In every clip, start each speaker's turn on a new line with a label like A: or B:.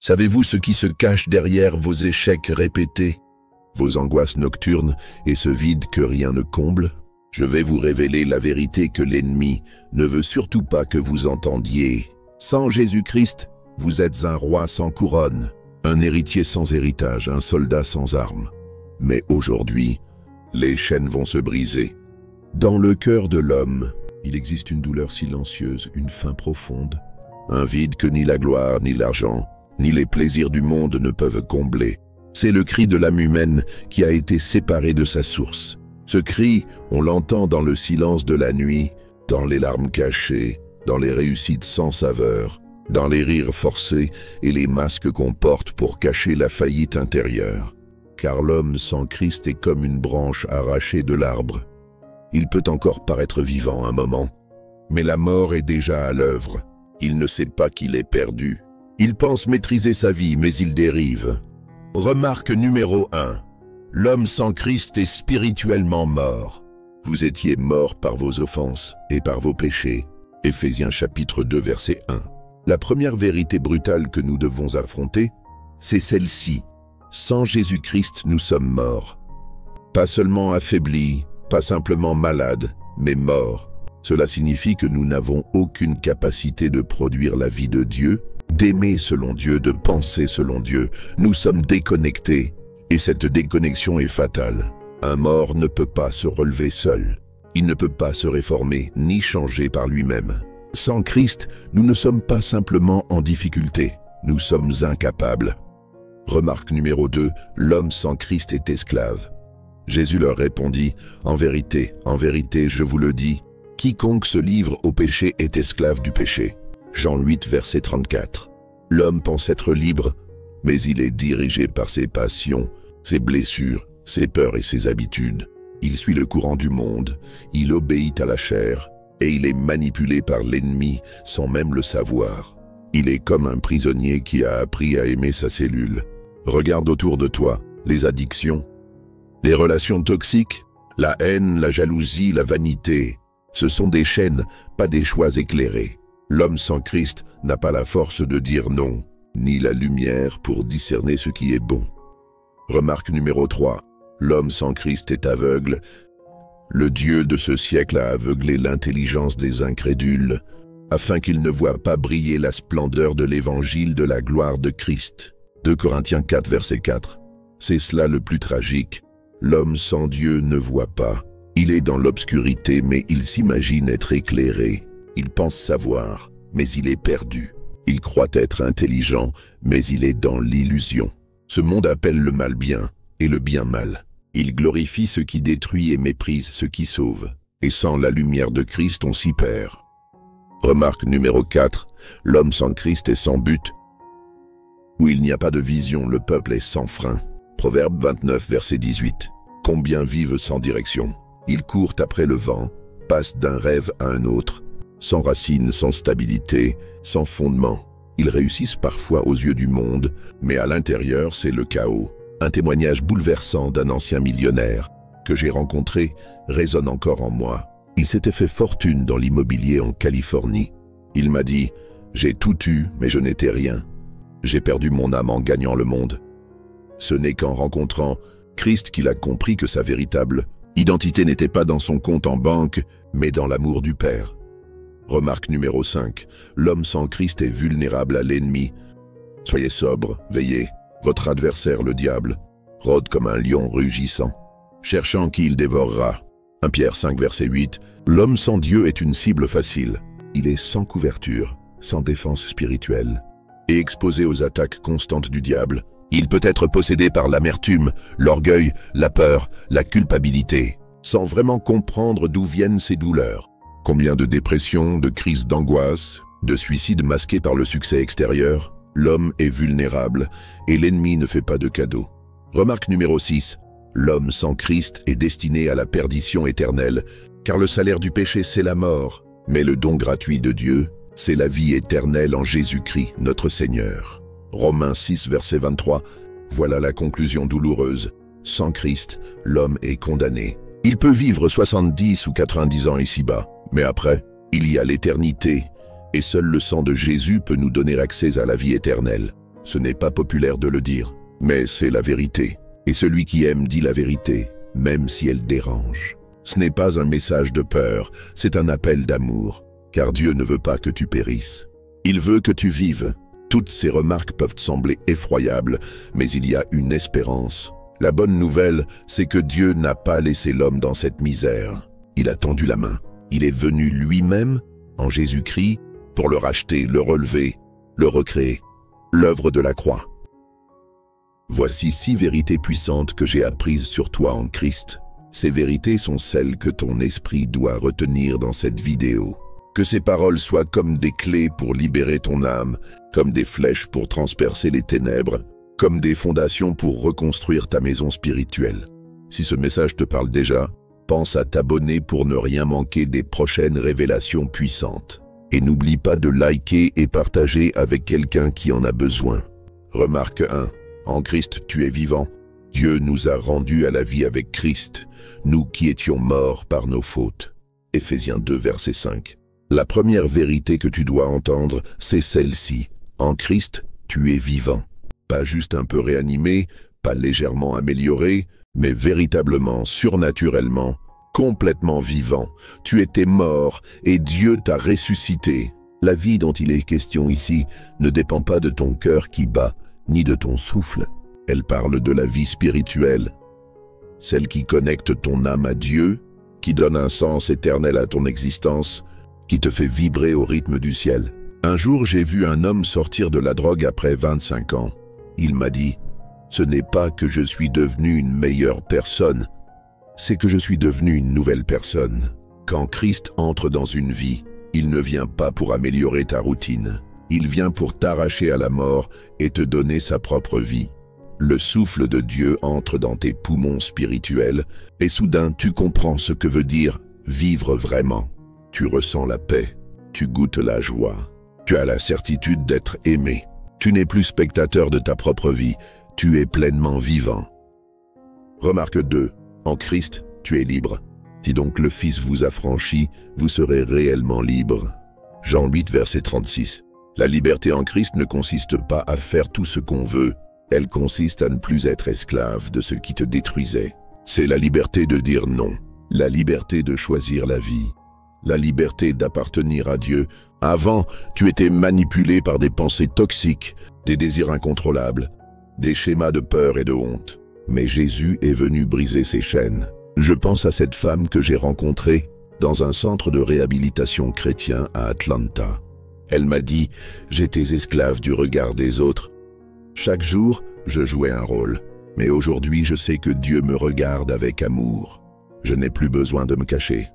A: Savez-vous ce qui se cache derrière vos échecs répétés, vos angoisses nocturnes et ce vide que rien ne comble? Je vais vous révéler la vérité que l'ennemi ne veut surtout pas que vous entendiez. Sans Jésus-Christ, vous êtes un roi sans couronne, un héritier sans héritage, un soldat sans armes. Mais aujourd'hui, les chaînes vont se briser. Dans le cœur de l'homme, il existe une douleur silencieuse, une faim profonde, un vide que ni la gloire, ni l'argent, ni les plaisirs du monde ne peuvent combler. C'est le cri de l'âme humaine qui a été séparée de sa source. Ce cri, on l'entend dans le silence de la nuit, dans les larmes cachées, dans les réussites sans saveur, dans les rires forcés et les masques qu'on porte pour cacher la faillite intérieure. Car l'homme sans Christ est comme une branche arrachée de l'arbre. Il peut encore paraître vivant un moment, mais la mort est déjà à l'œuvre. Il ne sait pas qu'il est perdu. Il pense maîtriser sa vie, mais il dérive. Remarque numéro 1. L'homme sans Christ est spirituellement mort. Vous étiez mort par vos offenses et par vos péchés. Éphésiens chapitre 2 verset 1. La première vérité brutale que nous devons affronter, c'est celle-ci. Sans Jésus-Christ, nous sommes morts. Pas seulement affaiblis, pas simplement malades, mais morts. Cela signifie que nous n'avons aucune capacité de produire la vie de Dieu, d'aimer selon Dieu, de penser selon Dieu. Nous sommes déconnectés, et cette déconnexion est fatale. Un mort ne peut pas se relever seul. Il ne peut pas se réformer, ni changer par lui-même. Sans Christ, nous ne sommes pas simplement en difficulté, nous sommes incapables. Remarque numéro 2, l'homme sans Christ est esclave. Jésus leur répondit, en vérité, je vous le dis, quiconque se livre au péché est esclave du péché. Jean 8, verset 34. L'homme pense être libre, mais il est dirigé par ses passions, ses blessures, ses peurs et ses habitudes. Il suit le courant du monde, il obéit à la chair, et il est manipulé par l'ennemi sans même le savoir. Il est comme un prisonnier qui a appris à aimer sa cellule. Regarde autour de toi, les addictions, les relations toxiques, la haine, la jalousie, la vanité. Ce sont des chaînes, pas des choix éclairés. L'homme sans Christ n'a pas la force de dire non, ni la lumière pour discerner ce qui est bon. Remarque numéro 3. L'homme sans Christ est aveugle. Le Dieu de ce siècle a aveuglé l'intelligence des incrédules, afin qu'ils ne voient pas briller la splendeur de l'évangile de la gloire de Christ. 2 Corinthiens 4, verset 4. C'est cela le plus tragique. L'homme sans Dieu ne voit pas. Il est dans l'obscurité, mais il s'imagine être éclairé. Il pense savoir, mais il est perdu. Il croit être intelligent, mais il est dans l'illusion. Ce monde appelle le mal bien et le bien mal. Il glorifie ce qui détruit et méprise ce qui sauve. Et sans la lumière de Christ, on s'y perd. Remarque numéro 4. L'homme sans Christ est sans but. Où il n'y a pas de vision, le peuple est sans frein. Proverbe 29, verset 18. Combien vivent sans direction? Ils courent après le vent, passent d'un rêve à un autre, sans racines, sans stabilité, sans fondement. Ils réussissent parfois aux yeux du monde, mais à l'intérieur, c'est le chaos. Un témoignage bouleversant d'un ancien millionnaire que j'ai rencontré résonne encore en moi. Il s'était fait fortune dans l'immobilier en Californie. Il m'a dit « J'ai tout eu, mais je n'étais rien. J'ai perdu mon âme en gagnant le monde. » Ce n'est qu'en rencontrant Christ qu'il a compris que sa véritable identité n'était pas dans son compte en banque, mais dans l'amour du Père. Remarque numéro 5. L'homme sans Christ est vulnérable à l'ennemi. Soyez sobre, veillez. Votre adversaire, le diable, rôde comme un lion rugissant, cherchant qui il dévorera. 1 Pierre 5, verset 8. L'homme sans Dieu est une cible facile. Il est sans couverture, sans défense spirituelle, et exposé aux attaques constantes du diable. Il peut être possédé par l'amertume, l'orgueil, la peur, la culpabilité, sans vraiment comprendre d'où viennent ses douleurs. Combien de dépressions, de crises d'angoisse, de suicides masqués par le succès extérieur? L'homme est vulnérable et l'ennemi ne fait pas de cadeaux. Remarque numéro 6. L'homme sans Christ est destiné à la perdition éternelle, car le salaire du péché c'est la mort, mais le don gratuit de Dieu, c'est la vie éternelle en Jésus-Christ, notre Seigneur. Romains 6, verset 23. Voilà la conclusion douloureuse. Sans Christ, l'homme est condamné. Il peut vivre 70 ou 90 ans ici-bas, mais après, il y a l'éternité, et seul le sang de Jésus peut nous donner accès à la vie éternelle. Ce n'est pas populaire de le dire, mais c'est la vérité. Et celui qui aime dit la vérité, même si elle dérange. Ce n'est pas un message de peur, c'est un appel d'amour, car Dieu ne veut pas que tu périsses. Il veut que tu vives. Toutes ces remarques peuvent sembler effroyables, mais il y a une espérance. La bonne nouvelle, c'est que Dieu n'a pas laissé l'homme dans cette misère. Il a tendu la main. Il est venu lui-même, en Jésus-Christ, pour le racheter, le relever, le recréer. L'œuvre de la croix. Voici 6 vérités puissantes que j'ai apprises sur toi en Christ. Ces vérités sont celles que ton esprit doit retenir dans cette vidéo. Que ces paroles soient comme des clés pour libérer ton âme, comme des flèches pour transpercer les ténèbres, comme des fondations pour reconstruire ta maison spirituelle. Si ce message te parle déjà, pense à t'abonner pour ne rien manquer des prochaines révélations puissantes. Et n'oublie pas de liker et partager avec quelqu'un qui en a besoin. Remarque 1. En Christ, tu es vivant. Dieu nous a rendus à la vie avec Christ, nous qui étions morts par nos fautes. Éphésiens 2, verset 5. La première vérité que tu dois entendre, c'est celle-ci. En Christ, tu es vivant. Pas juste un peu réanimé, pas légèrement amélioré, mais véritablement, surnaturellement, complètement vivant. Tu étais mort et Dieu t'a ressuscité. La vie dont il est question ici ne dépend pas de ton cœur qui bat, ni de ton souffle. Elle parle de la vie spirituelle, celle qui connecte ton âme à Dieu, qui donne un sens éternel à ton existence, qui te fait vibrer au rythme du ciel. Un jour, j'ai vu un homme sortir de la drogue après 25 ans. Il m'a dit, « Ce n'est pas que je suis devenu une meilleure personne, c'est que je suis devenu une nouvelle personne. » Quand Christ entre dans une vie, il ne vient pas pour améliorer ta routine. Il vient pour t'arracher à la mort et te donner sa propre vie. Le souffle de Dieu entre dans tes poumons spirituels et soudain tu comprends ce que veut dire vivre vraiment. Tu ressens la paix, tu goûtes la joie, tu as la certitude d'être aimé. Tu n'es plus spectateur de ta propre vie, tu es pleinement vivant. Remarque 2. En Christ, tu es libre. Si donc le Fils vous a franchi, vous serez réellement libre. Jean 8, verset 36. La liberté en Christ ne consiste pas à faire tout ce qu'on veut. Elle consiste à ne plus être esclave de ce qui te détruisait. C'est la liberté de dire non, la liberté de choisir la vie, la liberté d'appartenir à Dieu. Avant, tu étais manipulé par des pensées toxiques, des désirs incontrôlables, des schémas de peur et de honte. Mais Jésus est venu briser ces chaînes. Je pense à cette femme que j'ai rencontrée dans un centre de réhabilitation chrétien à Atlanta. Elle m'a dit « J'étais esclave du regard des autres. Chaque jour, je jouais un rôle. Mais aujourd'hui, je sais que Dieu me regarde avec amour. Je n'ai plus besoin de me cacher. »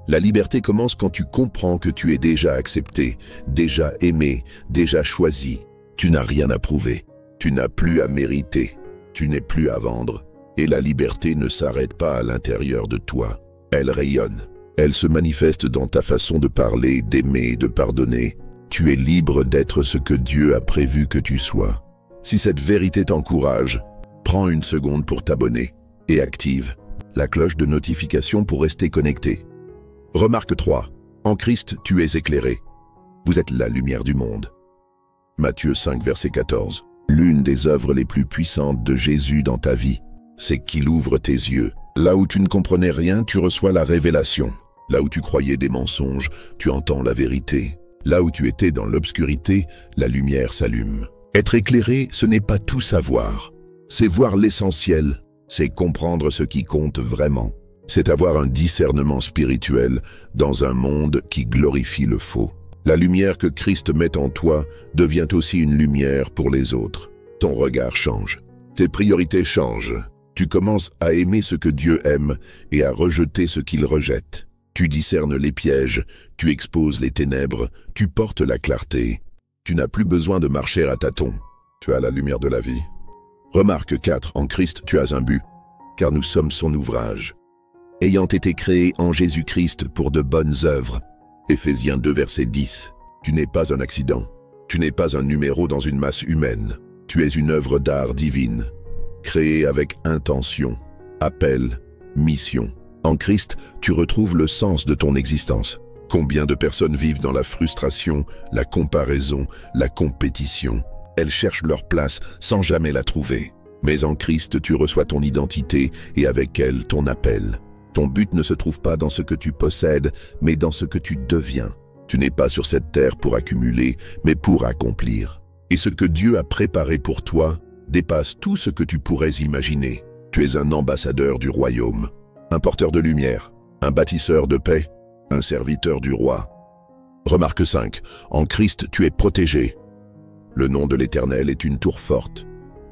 A: La liberté commence quand tu comprends que tu es déjà accepté, déjà aimé, déjà choisi. Tu n'as rien à prouver. Tu n'as plus à mériter. Tu n'es plus à vendre. Et la liberté ne s'arrête pas à l'intérieur de toi. Elle rayonne. Elle se manifeste dans ta façon de parler, d'aimer, de pardonner. Tu es libre d'être ce que Dieu a prévu que tu sois. Si cette vérité t'encourage, prends une seconde pour t'abonner et active la cloche de notification pour rester connecté. Remarque 3. En Christ, tu es éclairé. Vous êtes la lumière du monde. Matthieu 5, verset 14. L'une des œuvres les plus puissantes de Jésus dans ta vie, c'est qu'il ouvre tes yeux. Là où tu ne comprenais rien, tu reçois la révélation. Là où tu croyais des mensonges, tu entends la vérité. Là où tu étais dans l'obscurité, la lumière s'allume. Être éclairé, ce n'est pas tout savoir. C'est voir l'essentiel, c'est comprendre ce qui compte vraiment. C'est avoir un discernement spirituel dans un monde qui glorifie le faux. La lumière que Christ met en toi devient aussi une lumière pour les autres. Ton regard change, tes priorités changent. Tu commences à aimer ce que Dieu aime et à rejeter ce qu'il rejette. Tu discernes les pièges, tu exposes les ténèbres, tu portes la clarté. Tu n'as plus besoin de marcher à tâtons. Tu as la lumière de la vie. Remarque 4. En Christ, tu as un but, car nous sommes son ouvrage, ayant été créés en Jésus-Christ pour de bonnes œuvres. Éphésiens 2, verset 10. Tu n'es pas un accident. Tu n'es pas un numéro dans une masse humaine. Tu es une œuvre d'art divine, créée avec intention, appel, mission. En Christ, tu retrouves le sens de ton existence. Combien de personnes vivent dans la frustration, la comparaison, la compétition? Elles cherchent leur place sans jamais la trouver. Mais en Christ, tu reçois ton identité et avec elle ton appel. Ton but ne se trouve pas dans ce que tu possèdes, mais dans ce que tu deviens. Tu n'es pas sur cette terre pour accumuler, mais pour accomplir. Et ce que Dieu a préparé pour toi dépasse tout ce que tu pourrais imaginer. Tu es un ambassadeur du royaume, un porteur de lumière, un bâtisseur de paix, un serviteur du roi. Remarque 5. En Christ, tu es protégé. Le nom de l'Éternel est une tour forte.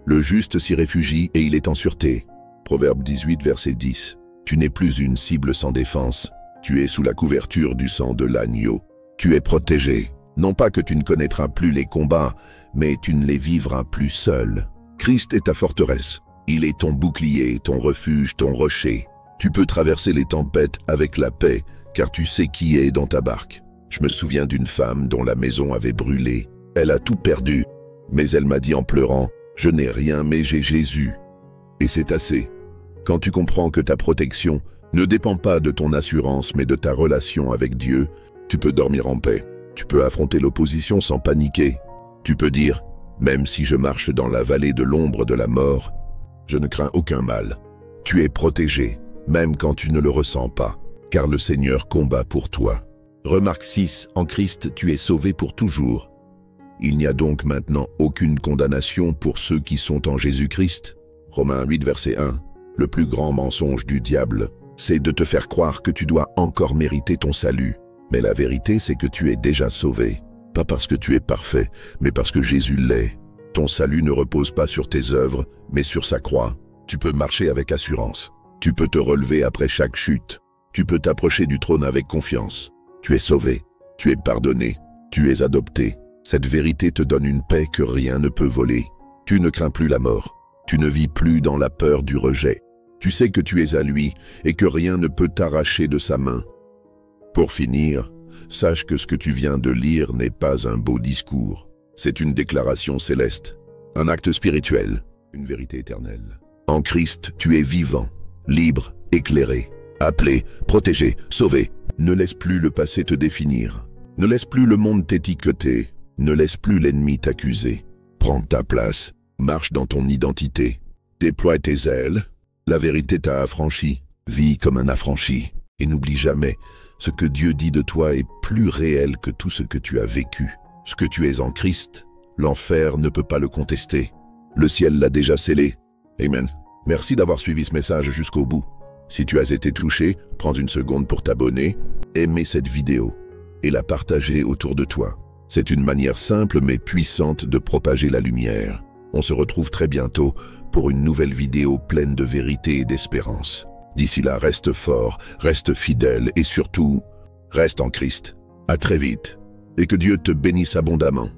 A: Le juste s'y réfugie et il est en sûreté. Proverbe 18, verset 10. Tu n'es plus une cible sans défense. Tu es sous la couverture du sang de l'agneau. Tu es protégé. Non pas que tu ne connaîtras plus les combats, mais tu ne les vivras plus seul. Christ est ta forteresse. Il est ton bouclier, ton refuge, ton rocher. Tu peux traverser les tempêtes avec la paix, car tu sais qui est dans ta barque. Je me souviens d'une femme dont la maison avait brûlé. Elle a tout perdu, mais elle m'a dit en pleurant, « Je n'ai rien, mais j'ai Jésus. » Et c'est assez. Quand tu comprends que ta protection ne dépend pas de ton assurance, mais de ta relation avec Dieu, tu peux dormir en paix. Tu peux affronter l'opposition sans paniquer. Tu peux dire, même si je marche dans la vallée de l'ombre de la mort, je ne crains aucun mal. Tu es protégé, même quand tu ne le ressens pas, car le Seigneur combat pour toi. Remarque 6. En Christ, tu es sauvé pour toujours. Il n'y a donc maintenant aucune condamnation pour ceux qui sont en Jésus-Christ. Romains 8, verset 1. Le plus grand mensonge du diable, c'est de te faire croire que tu dois encore mériter ton salut. Mais la vérité, c'est que tu es déjà sauvé. Pas parce que tu es parfait, mais parce que Jésus l'est. Ton salut ne repose pas sur tes œuvres, mais sur sa croix. Tu peux marcher avec assurance. Tu peux te relever après chaque chute. Tu peux t'approcher du trône avec confiance. Tu es sauvé. Tu es pardonné. Tu es adopté. Cette vérité te donne une paix que rien ne peut voler. Tu ne crains plus la mort. Tu ne vis plus dans la peur du rejet. Tu sais que tu es à lui et que rien ne peut t'arracher de sa main. Pour finir, sache que ce que tu viens de lire n'est pas un beau discours. C'est une déclaration céleste, un acte spirituel, une vérité éternelle. En Christ, tu es vivant, libre, éclairé, appelé, protégé, sauvé. Ne laisse plus le passé te définir. Ne laisse plus le monde t'étiqueter. Ne laisse plus l'ennemi t'accuser. Prends ta place, marche dans ton identité. Déploie tes ailes. La vérité t'a affranchi. Vis comme un affranchi. Et n'oublie jamais, ce que Dieu dit de toi est plus réel que tout ce que tu as vécu. Ce que tu es en Christ, l'enfer ne peut pas le contester. Le ciel l'a déjà scellé. Amen. Merci d'avoir suivi ce message jusqu'au bout. Si tu as été touché, prends une seconde pour t'abonner, aimer cette vidéo et la partager autour de toi. C'est une manière simple mais puissante de propager la lumière. On se retrouve très bientôt pour une nouvelle vidéo pleine de vérité et d'espérance. D'ici là, reste fort, reste fidèle et surtout, reste en Christ. À très vite et que Dieu te bénisse abondamment.